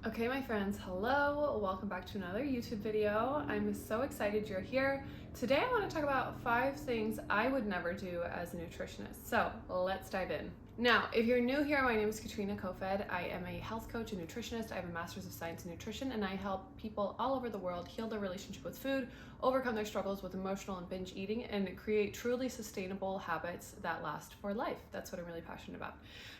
Okay, my friends, hello. Welcome back to another YouTube video. I'm so excited you're here. Today I want to talk about 5 things I would never do as a nutritionist. So let's dive in. Now, if you're new here, my name is Kathrine Kofoed. I am a health coach and nutritionist. I have a master's of science in nutrition, and I help people all over the world heal their relationship with food, overcome their struggles with emotional and binge eating, and create truly sustainable habits that last for life. That's what I'm really passionate about.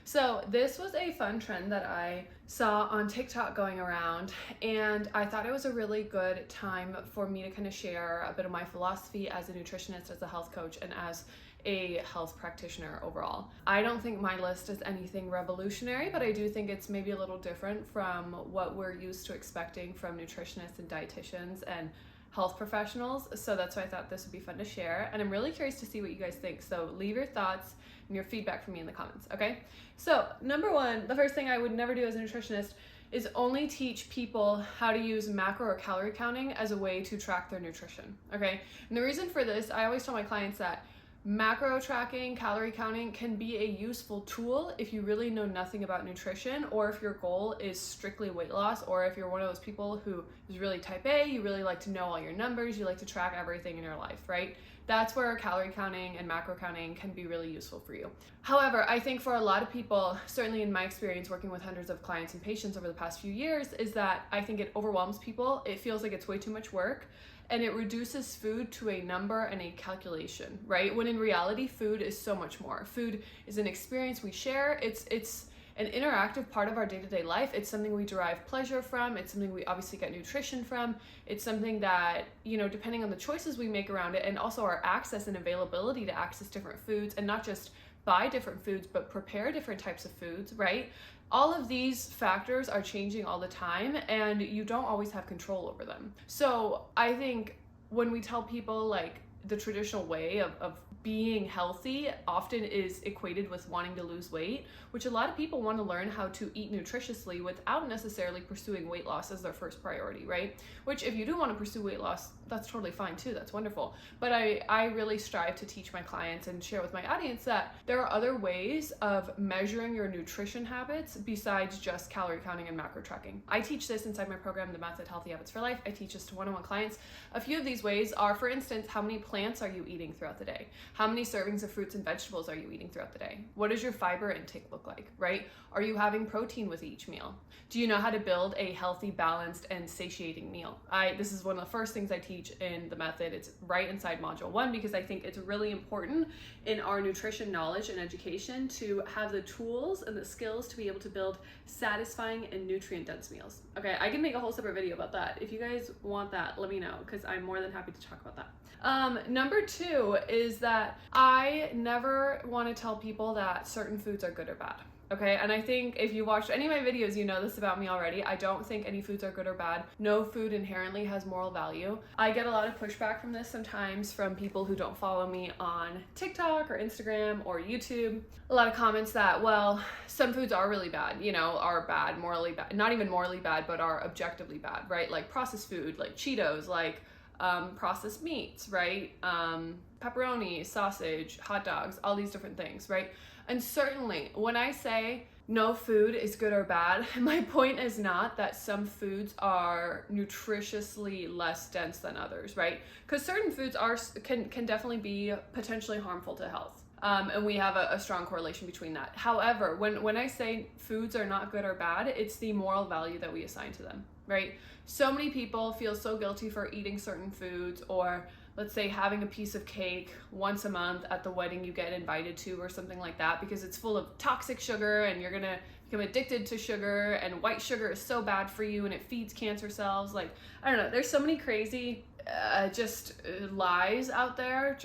So this was a fun trend that I saw on TikTok going around, and I thought it was a really good time for me to kind of share a bit of my philosophy as a nutritionist, as a health coach, and as a health practitioner overall. I don't think my list is anything revolutionary, but I do think it's maybe a little different from what we're used to expecting from nutritionists and dietitians and health professionals. So that's why I thought this would be fun to share. And I'm really curious to see what you guys think. So leave your thoughts and your feedback for me in the comments, okay? So number 1, the first thing I would never do as a nutritionist is only teach people how to use macro or calorie counting as a way to track their nutrition, okay? And the reason for this, I always tell my clients that macro tracking, calorie counting can be a useful tool if you really know nothing about nutrition, or if your goal is strictly weight loss, or if you're one of those people who is really type A, you really like to know all your numbers, you like to track everything in your life, right? That's where calorie counting and macro counting can be really useful for you. However, I think for a lot of people, certainly in my experience working with hundreds of clients and patients over the past few years, is that I think it overwhelms people. It feels like it's way too much work, and it reduces food to a number and a calculation, right? When in reality, food is so much more. Food is an experience we share. It's an interactive part of our day-to-day life. It's something we derive pleasure from. It's something we obviously get nutrition from. It's something that, depending on the choices we make around it, and also our access and availability to access different foods, and not just buy different foods, but prepare different types of foods, right? All of these factors are changing all the time, and you don't always have control over them. So I think when we tell people like the traditional way of being healthy often is equated with wanting to lose weight, which a lot of people want to learn how to eat nutritiously without necessarily pursuing weight loss as their first priority, right? Which if you do want to pursue weight loss, that's totally fine too, that's wonderful. But I really strive to teach my clients and share with my audience that there are other ways of measuring your nutrition habits besides just calorie counting and macro tracking. I teach this inside my program, The Method Healthy Habits for Life. I teach this to one-on-one clients. A few of these ways are, for instance, how many plants are you eating throughout the day? How many servings of fruits and vegetables are you eating throughout the day? What does your fiber intake look like, right? Are you having protein with each meal? Do you know how to build a healthy, balanced, and satiating meal? This is one of the first things I teach in the method. It's right inside module 1 because I think it's really important in our nutrition knowledge and education to have the tools and the skills to be able to build satisfying and nutrient-dense meals. Okay, I can make a whole separate video about that. If you guys want that, let me know because I'm more than happy to talk about that. Number 2 is that I never want to tell people that certain foods are good or bad. Okay, and I think if you watched any of my videos, you know this about me already. I don't think any foods are good or bad. No food inherently has moral value. I get a lot of pushback from this sometimes from people who don't follow me on TikTok or Instagram or YouTube. A lot of comments that, well, some foods are really bad, are bad, morally bad, not even morally bad, but are objectively bad, right? Like processed food, like Cheetos, like processed meats, right? Pepperoni, sausage, hot dogs, all these different things, right? And certainly when I say no food is good or bad, my point is not that some foods are nutritiously less dense than others, right? Because certain foods can definitely be potentially harmful to health. And we have a strong correlation between that. However, when I say foods are not good or bad, it's the moral value that we assign to them, right? So many people feel so guilty for eating certain foods, or let's say having a piece of cake once a month at the wedding you get invited to or something like that because it's full of toxic sugar and you're gonna become addicted to sugar, and white sugar is so bad for you and it feeds cancer cells. Like, I don't know, there's so many crazy lies out there,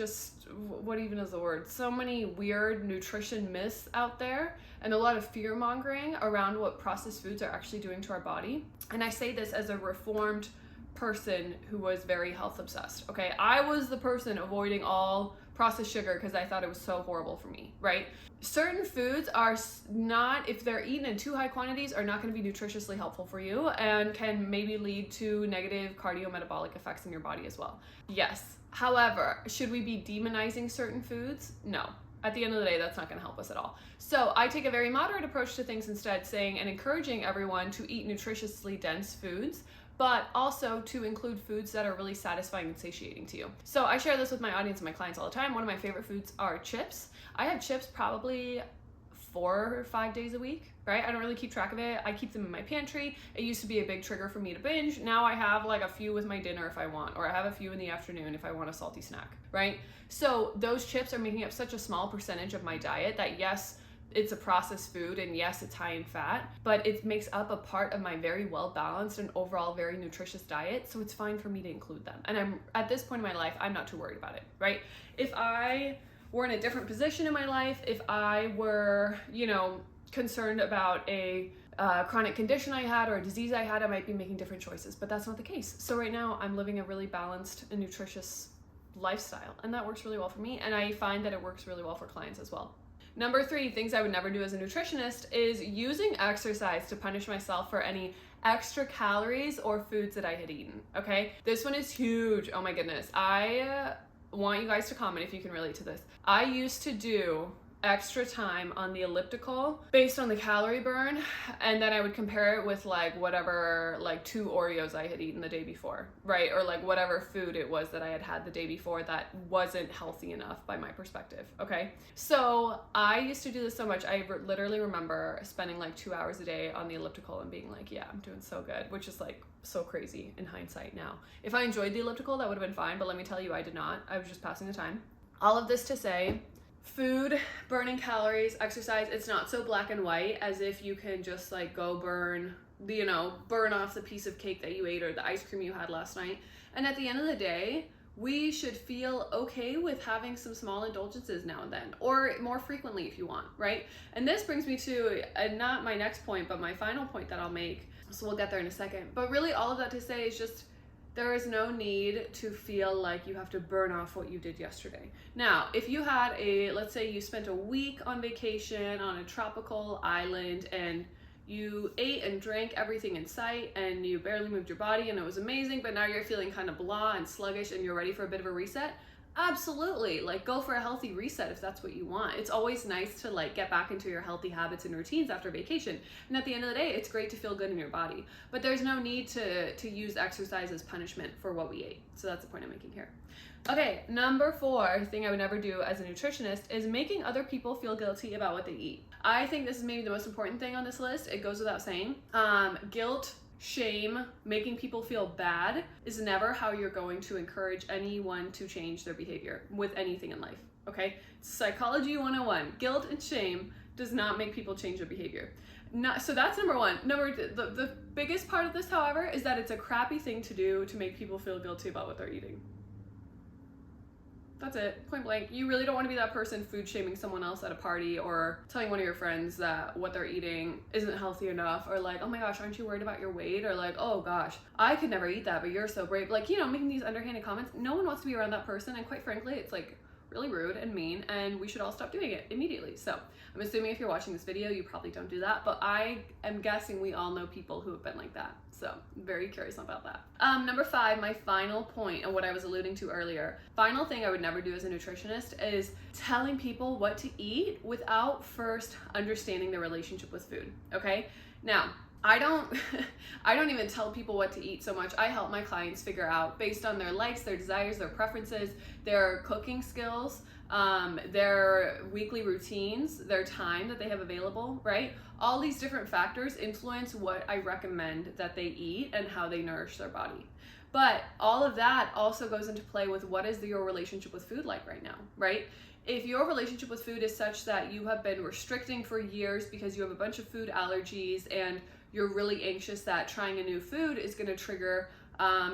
what even is the word? So many weird nutrition myths out there, and a lot of fear mongering around what processed foods are actually doing to our body. And I say this as a reformed person who was very health obsessed. Okay, I was the person avoiding all processed sugar because I thought it was so horrible for me, right? Certain foods are not, if they're eaten in too high quantities, are not going to be nutritiously helpful for you and can maybe lead to negative cardiometabolic effects in your body as well. Yes. However, should we be demonizing certain foods? No. At the end of the day, that's not going to help us at all. So I take a very moderate approach to things instead, saying and encouraging everyone to eat nutritiously dense foods, but also to include foods that are really satisfying and satiating to you. So I share this with my audience and my clients all the time. One of my favorite foods are chips. I have chips probably 4 or 5 days a week, right? I don't really keep track of it. I keep them in my pantry. It used to be a big trigger for me to binge. Now I have like a few with my dinner if I want, or I have a few in the afternoon if I want a salty snack, right? So those chips are making up such a small percentage of my diet that yes, it's a processed food, and yes, it's high in fat, but it makes up a part of my very well-balanced and overall very nutritious diet, so it's fine for me to include them. And I'm at this point in my life, I'm not too worried about it, right? If I were in a different position in my life, if I were, concerned about a chronic condition I had or a disease I had, I might be making different choices, but that's not the case. So right now, I'm living a really balanced and nutritious lifestyle, and that works really well for me, and I find that it works really well for clients as well. Number 3, things I would never do as a nutritionist is using exercise to punish myself for any extra calories or foods that I had eaten, okay? This one is huge. Oh my goodness. I want you guys to comment if you can relate to this. I used to do extra time on the elliptical based on the calorie burn, and then I would compare it with like whatever, like 2 Oreos I had eaten the day before, right? Or like whatever food it was that I had had the day before that wasn't healthy enough by my perspective, okay? So I used to do this so much. I literally remember spending like 2 hours a day on the elliptical and being like, yeah, I'm doing so good, which is like so crazy in hindsight now. If I enjoyed the elliptical, that would have been fine, but let me tell you, I did not. I was just passing the time. All of this to say, food, burning calories, exercise, it's not so black and white as if you can just like go burn off the piece of cake that you ate or the ice cream you had last night. And at the end of the day, we should feel okay with having some small indulgences now and then, or more frequently if you want, right? And this brings me to not my next point, but my final point that I'll make. So we'll get there in a second. But really all of that to say is just, there is no need to feel like you have to burn off what you did yesterday. Now, if you had let's say you spent a week on vacation on a tropical island and you ate and drank everything in sight and you barely moved your body and it was amazing, but now you're feeling kind of blah and sluggish and you're ready for a bit of a reset, absolutely, like go for a healthy reset if that's what you want. It's always nice to like get back into your healthy habits and routines after vacation. And at the end of the day, it's great to feel good in your body, but there's no need to use exercise as punishment for what we ate. So that's the point I'm making here. Okay, number 4 thing I would never do as a nutritionist is making other people feel guilty about what they eat. I think this is maybe the most important thing on this list. It goes without saying. Guilt, shame, making people feel bad is never how you're going to encourage anyone to change their behavior with anything in life, okay? Psychology 101, guilt and shame does not make people change their behavior. So that's number 1. The biggest part of this, however, is that it's a crappy thing to do to make people feel guilty about what they're eating. That's it, point blank. You really don't want to be that person food shaming someone else at a party or telling one of your friends that what they're eating isn't healthy enough, or like, oh my gosh, aren't you worried about your weight? Or like, oh gosh, I could never eat that, but you're so brave. Like, making these underhanded comments. No one wants to be around that person, and quite frankly, it's like really rude and mean, and we should all stop doing it immediately. So I'm assuming if you're watching this video, you probably don't do that, but I am guessing we all know people who have been like that. So I'm very curious about that. Number 5, my final point, and what I was alluding to earlier. Final thing I would never do as a nutritionist is telling people what to eat without first understanding their relationship with food, okay? Now, I don't even tell people what to eat so much. I help my clients figure out, based on their likes, their desires, their preferences, their cooking skills, their weekly routines, their time that they have available, right? All these different factors influence what I recommend that they eat and how they nourish their body. But all of that also goes into play with what is your relationship with food like right now, right? If your relationship with food is such that you have been restricting for years because you have a bunch of food allergies and you're really anxious that trying a new food is going to trigger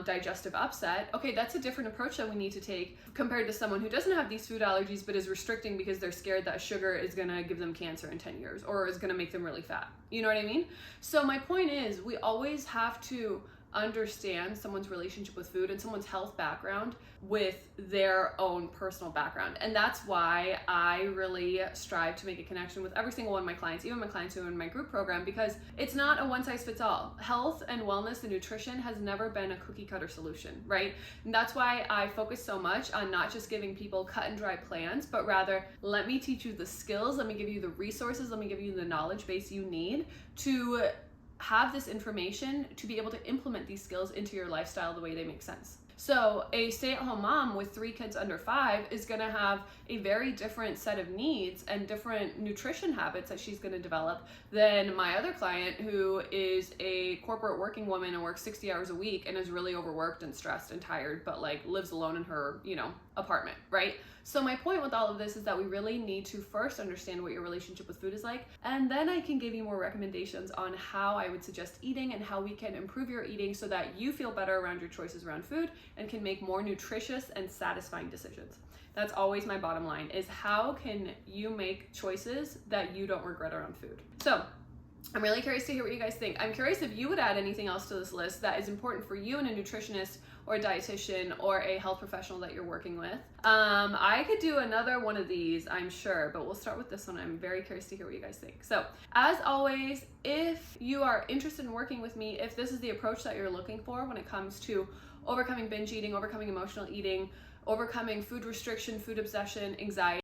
digestive upset, okay, that's a different approach that we need to take compared to someone who doesn't have these food allergies but is restricting because they're scared that sugar is going to give them cancer in 10 years or is going to make them really fat. You know what I mean? So my point is, we always have to understand someone's relationship with food and someone's health background with their own personal background. And that's why I really strive to make a connection with every single one of my clients, even my clients who are in my group program, because it's not a one size fits all. Health and wellness and nutrition has never been a cookie cutter solution, right? And that's why I focus so much on not just giving people cut and dry plans, but rather let me teach you the skills, let me give you the resources, let me give you the knowledge base you need to have this information to be able to implement these skills into your lifestyle the way they make sense. So a stay-at-home mom with 3 kids under 5 is going to have a very different set of needs and different nutrition habits that she's going to develop than my other client, who is a corporate working woman and works 60 hours a week and is really overworked and stressed and tired, but like lives alone in her, apartment, right? So my point with all of this is that we really need to first understand what your relationship with food is like, and then I can give you more recommendations on how I would suggest eating and how we can improve your eating so that you feel better around your choices around food and can make more nutritious and satisfying decisions. That's always my bottom line, is how can you make choices that you don't regret around food? So I'm really curious to hear what you guys think. I'm curious if you would add anything else to this list that is important for you and a nutritionist or a dietitian or a health professional that you're working with. I could do another one of these, I'm sure, but we'll start with this one. I'm very curious to hear what you guys think. So as always, if you are interested in working with me, if this is the approach that you're looking for when it comes to overcoming binge eating, overcoming emotional eating, overcoming food restriction, food obsession, anxiety,